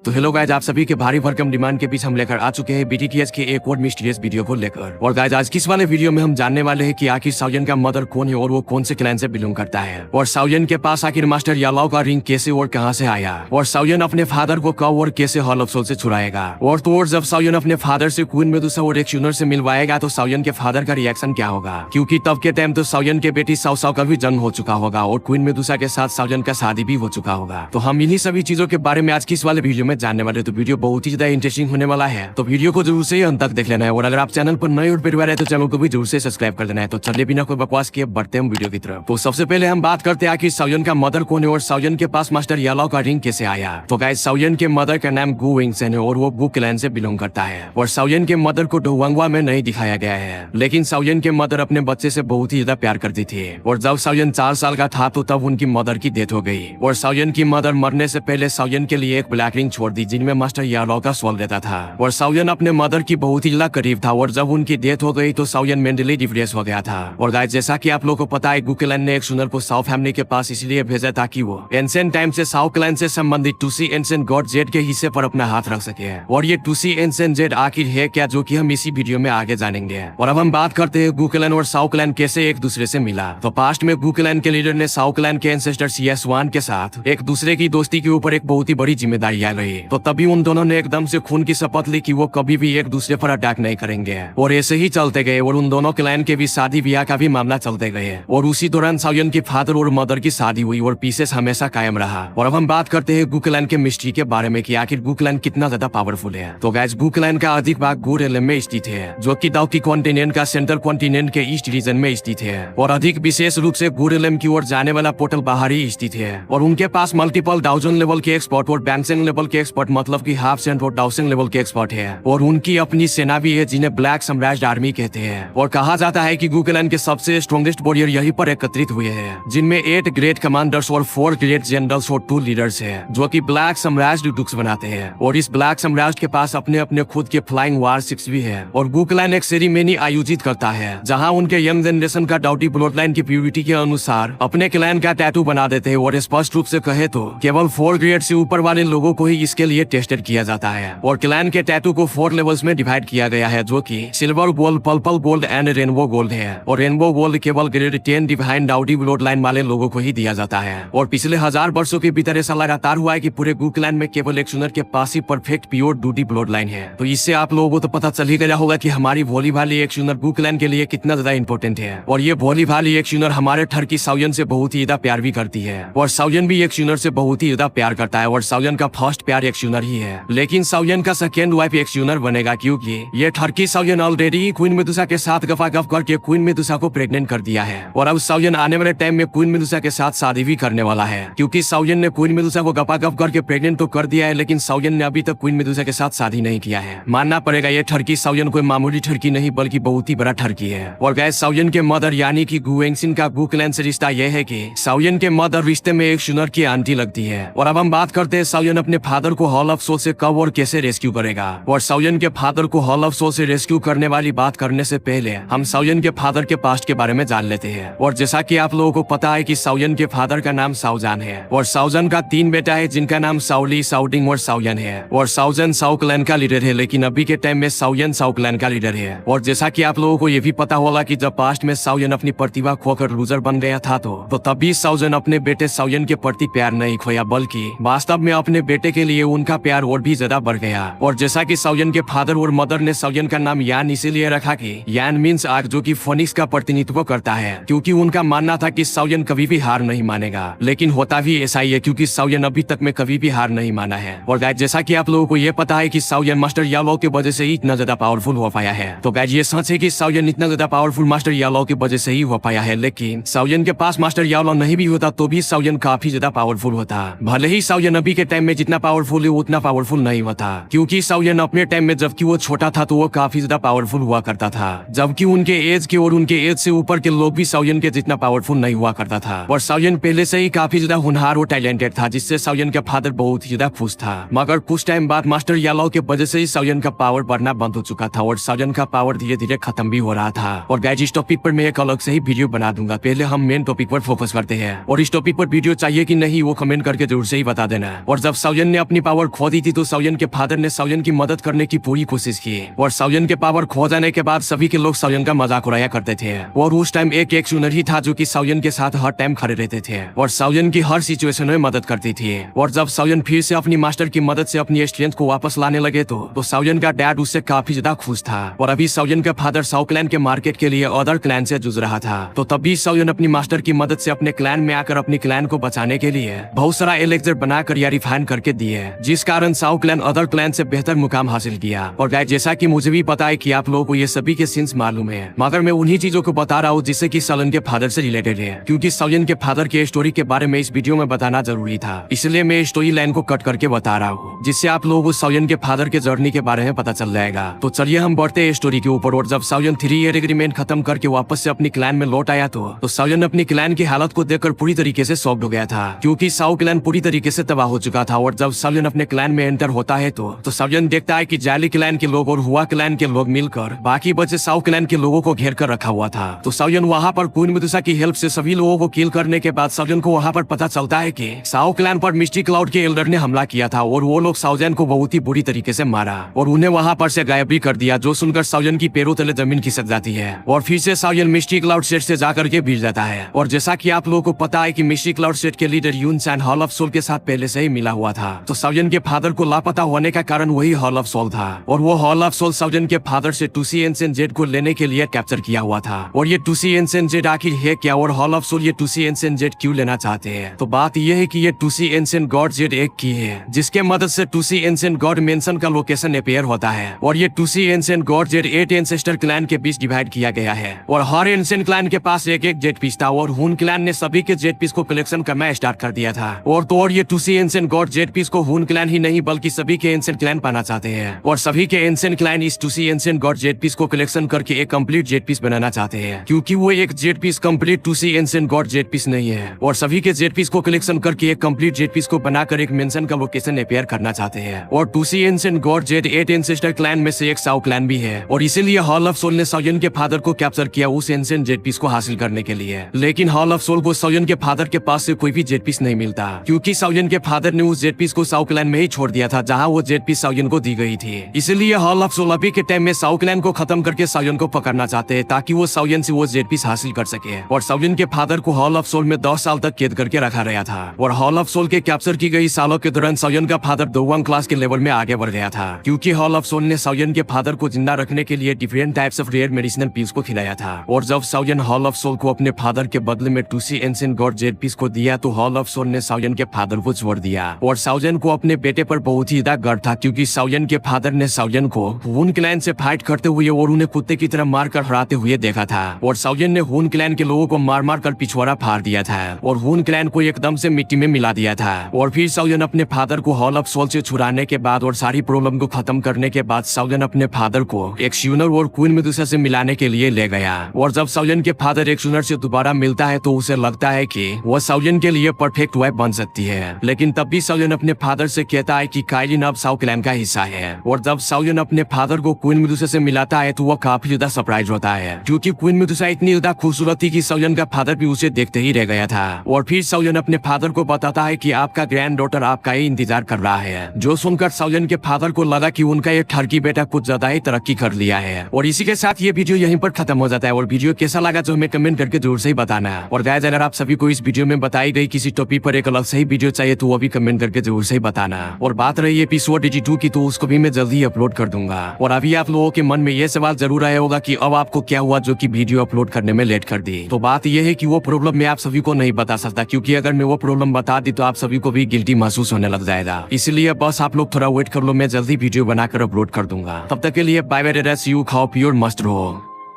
तो hello guys, आप सभी के भारी भरकम डिमांड के बीच हम लेकर आ चुके हैं बीटीटीएच के एक और मिस्टीरियस वीडियो को लेकर। और गाइज आज किस वाले वीडियो में हम जानने वाले हैं कि आखिर साउयन का मदर कौन है और वो कौन से क्लैन से बिलोंग करता है, और साउयन के पास आखिर मास्टर यालाओ का रिंग कैसे और कहां से आया, और साउयन अपने फादर को कब और कैसे हॉल ऑफ सोल से छुड़ाएगा। और तो और जब साउयन अपने फादर से क्वीन मेडुसा और एक्सयूनर से मिलवाएगा तो साउयन के फादर का रिएक्शन क्या होगा, क्योंकि तब के टाइम तो साउयन के बेटी साउ साउ का भी जन्म हो चुका होगा और क्वीन मेडुसा के साथ साउयन का शादी भी हो चुका होगा। तो हम इन्हीं सभी चीजों के बारे में आज किस वाले वीडियो में जानने वाले। तो वीडियो बहुत ही ज्यादा इंटरेस्टिंग होने वाला है, तो वीडियो को जरूर से अंत तक देख लेना है। और अगर आप चैनल पर नए और परिवार है तो चैनल को भी जरूर से सब्सक्राइब कर देना है। तो चलिए बिना कोई बकवास किए बढ़ते हैं वीडियो की तरफ। तो सबसे पहले हम बात करते हैं कि साउयन का मदर कौन है और साउयन के पास मास्टर यालाओ का रिंग कैसे आया। तो गाइस साउयन के मदर का नाम गु विंगसेन है और वो गु क्लैन से बिलोंग करता है। और साउयन के मदर को डोवांगवा में नहीं दिखाया गया है, लेकिन साउयन के मदर अपने बच्चे से बहुत ही ज्यादा प्यार करती थी। और जब साउयन 4 साल का था तो तब उनकी मदर की डेथ हो गई। और साउयन की मदर मरने से पहले साउयन के लिए एक ब्लैक रिंग छोड़ दी जिनमें मास्टर यालाओ का सोल रहता था। और साउयन अपने मदर की बहुत ही ज्यादा करीब था और जब उनकी डेथ हो गई तो साउयन मेंटली डिप्रेस हो गया था। और गाइस जैसा कि आप लोगों को पता है, गु क्लैन ने एक्सयूनर को साउ फैमिली के पास इसलिए भेजा ताकि वो एंशिएंट टाइम से साउ क्लैन से संबंधित टूसी एंशिएंट गॉड जेड के हिस्से पर अपना हाथ रख सके। और ये टूसी एंशिएंट जेड आखिर है क्या, जो कि हम इसी वीडियो में आगे जानेंगे। और अब हम बात करते हैं गु क्लैन और साउ क्लैन कैसे एक दूसरे से मिला। तो पास्ट में गु क्लैन के लीडर ने साउ क्लैन के एंसेस्टर CS1 के साथ एक दूसरे की दोस्ती के ऊपर एक बहुत ही बड़ी जिम्मेदारी आ गई। तो तभी उन दोनों ने एकदम से खून की शपथ ली कि वो कभी भी एक दूसरे पर अटैक नहीं करेंगे। और ऐसे ही चलते गए और उन दोनों क्लैन के भी शादी ब्याह का भी मामला चलते गए। और उसी दौरान साउयन की फादर और मदर की शादी हुई और पीसेस हमेशा कायम रहा। और अब हम बात करते हैं गु क्लैन के मिस्ट्री के बारे में कि आखिर गु क्लैन कितना ज्यादा पावरफुल है। तो गाइस गु क्लैन का अधिक भाग गु रियलम में स्थित है, जो कि दाउकी कॉन्टिनेंट का सेंट्रल कॉन्टिनेंट के ईस्ट रीजन में स्थित है। और अधिक विशेष रूप से गु रियलम की ओर जाने वाला पोर्टल बाहर ही स्थित है। और उनके पास मल्टीपल डाउजन लेवल के एक्सपर्ट और बैंगसेंग लेवल के एक्सपर्ट, मतलब की हाफ सेंट और डाउसेंग लेवल के एक्सपर्ट है। और उनकी अपनी सेना भी है जिन्हें ब्लैक सम्राट आर्मी कहते हैं। और कहा जाता है कि गु क्लैन के सबसे स्ट्रॉन्गेस्ट वॉरियर यहीं पर एकत्रित हुए हैं, जिनमें 8 ग्रेट कमांडर्स और 4 ग्रेट जनरल्स और 2 लीडर्स हैं, जो कि ब्लैक सम्राट डुक्स बनाते हैं। और इस ब्लैक सम्राट के पास अपने अपने खुद के फ्लाइंग वारशिप्स भी है। और गु क्लैन एक सेरेमनी आयोजित करता है जहां उनके यंग जनरेशन का डाउटी ब्लड लाइन की प्यूरिटी के अनुसार अपने क्लैन का टैटू बना देते हैं। और स्पष्ट रूप से कहे तो केवल 4 ग्रेड से ऊपर वाले लोगों को ही इसके लिए टेस्टेड किया जाता है। और क्लैन के टैटू को 4 लेवल्स में डिवाइड किया गया है, जो कि silver gold, purple gold and rainbow gold है। और रेनबो गोल्ड केवल grade 10 divine duty blood line वाले लोगों को ही दिया जाता है। और पिछले 1000 वर्षों के भीतर ऐसा लगातार हुआ है कि पूरे गु क्लैन में केवल एक्सयूनर के पास ही perfect pure deity blood line है। तो इससे आप लोगों को तो पता चल ही गया होगा कि हमारी भोली भाली एक्सयूनर गु क्लैन के लिए कितना ज्यादा इंपॉर्टेंट है। और ये भोली भाली एक्सयूनर हमारे ठरकी साउयन से बहुत ही ज्यादा प्यार भी करती है। और साउयन भी एक्सयूनर से बहुत ही ज्यादा प्यार करता है। और साउयन का फर्स्ट प्यार एक्सयूनर ही है, लेकिन साउयन का सेकेंड वाइफ एक्सयूनर बनेगा, क्योंकि ये ठरकी साउयन ऑलरेडी क्वीन मेडुसा के साथ गफा-गफ करके क्वीन मेडुसा को प्रेग्नेंट कर दिया है। और अब साउयन आने वाले टाइम में क्वीन मेडुसा के साथ शादी भी करने वाला है, क्योंकि साउयन ने क्वीन मेडुसा को गफा-गफ करके प्रेग्नेंट तो कर दिया है, लेकिन साउयन ने अभी तक क्वीन मेडुसा के साथ शादी नहीं किया है। मानना पड़ेगा ये ठरकी साउयन कोई मामूली ठरकी नहीं बल्कि बहुत ही बड़ा ठरकी है। और गाइस साउयन के मदर यानी कि गु वेंगसिन का गु क्लैन से रिश्ता यह है कि साउयन के मदर रिश्ते में एक्सयूनर की आंटी लगती है। और अब हम बात करते हैं साउयन अपने फादर को हॉल ऑफ सोल से कब और कैसे रेस्क्यू करेगा। और साउयन के फादर को हॉल ऑफ सोल से रेस्क्यू करने वाली बात करने से पहले हम साउयन के फादर के पास्ट के बारे में जान लेते हैं। और जैसा कि आप लोगों को पता है कि साउयन के फादर का नाम साउजान है। और साउजान का 3 बेटा है जिनका नाम साउली, साउडिंग और साउयन है। और साउजान साउ क्लैन का लीडर है, लेकिन अभी के टाइम में साउयन साउ क्लैन का लीडर है। और जैसा कि आप लोगों को ये भी पता होगा कि जब पास्ट में साउयन अपनी प्रतिभा खोकर लूजर बन गया था तो तभी साउजान अपने बेटे साउयन के प्रति प्यार नहीं खोया, बल्कि वास्तव में अपने बेटे के लिए उनका प्यार और भी ज्यादा बढ़ गया। और जैसा कि साउयन के फादर और मदर ने साउयन का नाम यान इसीलिए रखा कि यान मीन्स आग, जो कि फोनिक्स का प्रतिनिधित्व करता है, क्योंकि उनका मानना था कि साउयन कभी भी हार नहीं मानेगा। लेकिन होता भी ऐसा ही है, क्योंकि साउयन अभी तक में कभी भी हार नहीं माना है। और गाइस जैसा कि आप लोगों को ये पता है कि साउयन मास्टर यालाओ की वजह से ही इतना ज्यादा पावरफुल हो पाया है। तो गाइस ये सच है कि साउयन इतना ज्यादा पावरफुल मास्टर यालाओ की वजह से ही हो पाया है, लेकिन साउयन के पास मास्टर यालाओ नहीं भी होता तो भी साउयन काफी ज्यादा पावरफुल होता। भले ही साउयन अभी के टाइम में जितना पावरफुल है उतना पावरफुल नहीं होता, क्योंकि साउयन अपने टाइम में जबकि वो छोटा था तो वो काफी ज्यादा पावरफुल हुआ करता था, जबकि उनके एज के और उनके एज से ऊपर के लोग भी साउयन के जितना पावरफुल नहीं हुआ करता था। और साउयन पहले से ही काफी ज्यादा होनहार और टैलेंटेड था, जिससे साउयन का फादर बहुत ही ज्यादा खुश था। मगर कुछ टाइम बाद मास्टर यालाओ के वजह से ही साउयन का पावर बढ़ना बंद हो चुका था और साउयन का पावर धीरे धीरे खत्म भी हो रहा था। और गाइस इस टॉपिक पर मैं एक अलग से ही वीडियो बना दूंगा, पहले हम मेन टॉपिक पर फोकस करते हैं। और इस टॉपिक पर वीडियो चाहिए कि नहीं वो कमेंट करके जरूर से ही बता देना। और जब साउयन ने अपनी अपनी पावर खो दी थी तो साउयन के फादर ने साउयन की मदद करने की पूरी कोशिश की और साउयन के पावर खो जाने के बाद सभी के लोग साउयन का मजाक उड़ाया करते थे और उस टाइम एक एक्शनर ही था जो कि साउयन के साथ हर टाइम खड़े रहते थे और साउयन की हर सिचुएशन में मदद करती थी। और जब साउयन फिर से अपनी मास्टर की मदद से अपनी स्ट्रेंथ को वापस लाने लगे तो साउयन का डैड उससे काफी ज्यादा खुश था। और अभी साउयन का फादर साउ क्लैन के मार्केट के लिए अदर क्लैन से जूझ रहा था तो तभी साउयन अपनी मास्टर की मदद से अपने क्लैन में आकर अपनी क्लैन को बचाने के लिए बहुत सारा एलेक्सर बनाकर या रिफाइन करके दिए, जिस कारण साउ क्लैन अदर क्लैन से बेहतर मुकाम हासिल किया। और गाइस जैसा कि मुझे भी पता है कि आप लोगों को ये सभी के सीन्स मालूम है, मगर मैं उन्हीं चीजों को बता रहा हूँ जिससे कि साउयन के फादर से रिलेटेड है, क्योंकि साउयन के फादर के स्टोरी के बारे में इस वीडियो में बताना जरूरी था, इसलिए मैं स्टोरी लाइन को कट करके बता रहा हूँ जिससे आप लोगों को साउयन के फादर के जर्नी के बारे में पता चल जाएगा। तो चलिए हम बढ़ते हैं स्टोरी के ऊपर। और जब साउयन 3 ईयर एग्रीमेंट खत्म करके वापस से अपनी क्लैन में लौट आया तो साउयन अपनी क्लैन की हालत को देखकर पूरी तरीके से शॉक्ड हो गया था, क्योंकि साउ क्लैन पूरी तरीके से तबाह हो चुका था। और जब साउयन अपने क्लैन में एंटर होता है तो साउयन देखता है कि जाली क्लैन के लोग और हुआ क्लैन के लोग मिलकर बाकी बचे साउ क्लैन के लोगों को घेर कर रखा हुआ था। तो साउयन वहाँ पर क्वीन मेडुसा की हेल्प से सभी लोगों को किल करने के बाद साउयन को वहाँ पर पता चलता है कि साउ क्लैन पर मिस्टी क्लाउड के एल्डर ने हमला किया था और वो लोग साउयन को बहुत ही बुरी तरीके से मारा और उन्हें वहाँ पर से गायब भी कर दिया, जो सुनकर साउयन की पैरों तले जमीन खिसक जाती है। और फिर से साउयन मिस्टी क्लाउड सेट से जाकर के भिड़ जाता है। और जैसा कि आप लोगों को पता है कि मिस्टी क्लाउड सेट के leader Yun San hall of soul के साथ पहले से ही मिला हुआ था, तो साउयन के फादर को लापता होने का कारण वही हॉल ऑफ सोल था। और वो हॉल ऑफ सोल साउयन के फादर से टूसी एंसेंट जेड को लेने के लिए कैप्चर किया हुआ था। और ये टूसी एंसेंट जेड आखिर है क्या और हॉल ऑफ सोल ये टूसी एंसेंट जेड क्यों लेना चाहते हैं? तो बात यह है कि ये टूसी एंसेंट गॉड जेड एक की है, जिसके मदद से टूसी एंसेंट गॉड मेंशन का लोकेशन अपेयर होता है। और ये टूसी ancient god jade 8 ancestor clan के बीच डिवाइड किया गया है और हर एंसेंट क्लैन के पास एक एक जेट पीस था और हुन क्लैन ने सभी के जेट पीस को कलेक्शन करना स्टार्ट कर दिया था। और ये टूसी एंसेंट गॉड जेट पीस को हुन क्लैन ही नहीं बल्कि सभी के एंसेंट क्लैन पाना चाहते हैं और सभी के एंसेंट क्लैन इस टूसी एंसेंट गॉड जेट पीस को कलेक्शन करके एक कंप्लीट जेट पीस बनाना चाहते हैं, क्योंकि वो एक जेट पीस कंप्लीट टूसी एंसेंट गॉड जेट पीस नहीं है। और सभी के जेट पीस को कलेक्शन करके एक कंप्लीट जेट पीस को बनाकर एक मेंशन का लोकेशन अपेयर करना चाहते हैं। और टूसी ancient god jade 8 ancestor clan में से एक साउ क्लैन भी है और इसीलिए हॉल ऑफ सोल ने साउयन के फादर को कैप्चर किया उस एंसेंट जेट पीस को हासिल करने के लिए। लेकिन हॉल ऑफ सोल को साउयन के फादर के पास से कोई भी जेट पीस नहीं मिलता, क्योंकि साउयन के फादर ने उस जेट पीस को साउ क्लैन में ही छोड़ दिया था जहाँ वो जेट पीस साउयन को दी गई थी। इसलिए हॉल ऑफ सोल अभी के टाइम में साउ क्लैन को खत्म करके साउयन को पकड़ना चाहते हैं ताकि वो साउयन से वो जेट पीस हासिल कर सके। और साउयन के फादर को हॉल ऑफ सोल में 10 साल तक कैद करके रखा गया था और हॉल ऑफ सोल के कैप्चर की गई सालों के दौरान साउयन का फादर 2 क्लास के लेवल में आगे बढ़ गया था, क्योंकि हॉल ऑफ सोल ने साउयन के फादर को जिंदा रखने के लिए different types of rare medicinal piece को खिलाया था। और जब साउयन हॉल ऑफ सोल को अपने फादर के बदले में टूसी एंसेंट गॉड जेट पीस को दिया तो हॉल ऑफ सोल ने साउयन के फादर को छोड़ दिया। और साउयन को अपने बेटे पर बहुत ही ज्यादा गर्व था, क्योंकि साउयन के फादर ने साउयन को हुन क्लैन से फाइट करते हुए और उन्हें कुत्ते की तरह मारकर हराते हुए देखा था। और साउयन ने हुन क्लैन के लोगों को मार मार कर पिछवाड़ा फाड़ दिया था और हुन क्लैन को एकदम से मिट्टी में मिला दिया था। और फिर साउयन अपने फादर को हॉल ऑफ सोल से छुड़ाने के बाद और सारी प्रॉब्लम को खत्म करने के बाद साउयन अपने फादर को एक्सयूनर और क्वीन मेडुसा से मिलाने के लिए ले गया। और जब साउयन के फादर एक्सयूनर से दोबारा मिलता है तो उसे लगता है कि वो साउयन के लिए परफेक्ट वाइफ बन सकती है, लेकिन तब भी साउयन अपने फादर से कहता है कि काइलिन अब साउ क्लैन का हिस्सा है। और जब साउयन अपने फादर को क्वीन मेडुसा से मिलाता है तो वो काफी ज्यादा सरप्राइज होता है, क्योंकि क्वीन मेडुसा इतनी ज्यादा खूबसूरत थी कि साउयन का फादर भी उसे देखते ही रह गया था। और फिर साउयन अपने फादर को बताता है कि आपका ग्रैंड डॉटर आपका ही इंतजार कर रहा है, जो सुनकर साउयन के फादर को लगा कि उनका ये ठरकी बेटा कुछ ज्यादा ही तरक्की कर लिया है। और इसी के साथ ये वीडियो यहीं पर खत्म हो जाता है। और वीडियो कैसा लगा तो हमें कमेंट करके जरूर से ही बताना। और गाइस अगर आप सभी को इस वीडियो में बताई गई किसी टॉपिक पर एक अलग सही वीडियो चाहिए तो वो भी कमेंट करके जरूर से ही बताना। और बात रही एपिसोड 82 की तो उसको भी मैं जल्दी अपलोड कर दूंगा। और अभी आप लोगों के मन में ये सवाल जरूर आया होगा कि अब आपको क्या हुआ जो कि वीडियो अपलोड करने में लेट कर दी। तो बात यह है कि वो प्रॉब्लम मैं आप सभी को नहीं बता सकता, क्योंकि अगर मैं वो प्रॉब्लम बता दी तो आप सभी को भी गिल्टी महसूस होने लग जाएगा। इसलिए बस आप लोग थोड़ा वेट कर लो, मैं जल्दी वीडियो बनाकर अपलोड कर दूंगा। तब तक के लिए बाय बाय, सी यू, खाओ पियो और मस्त रहो।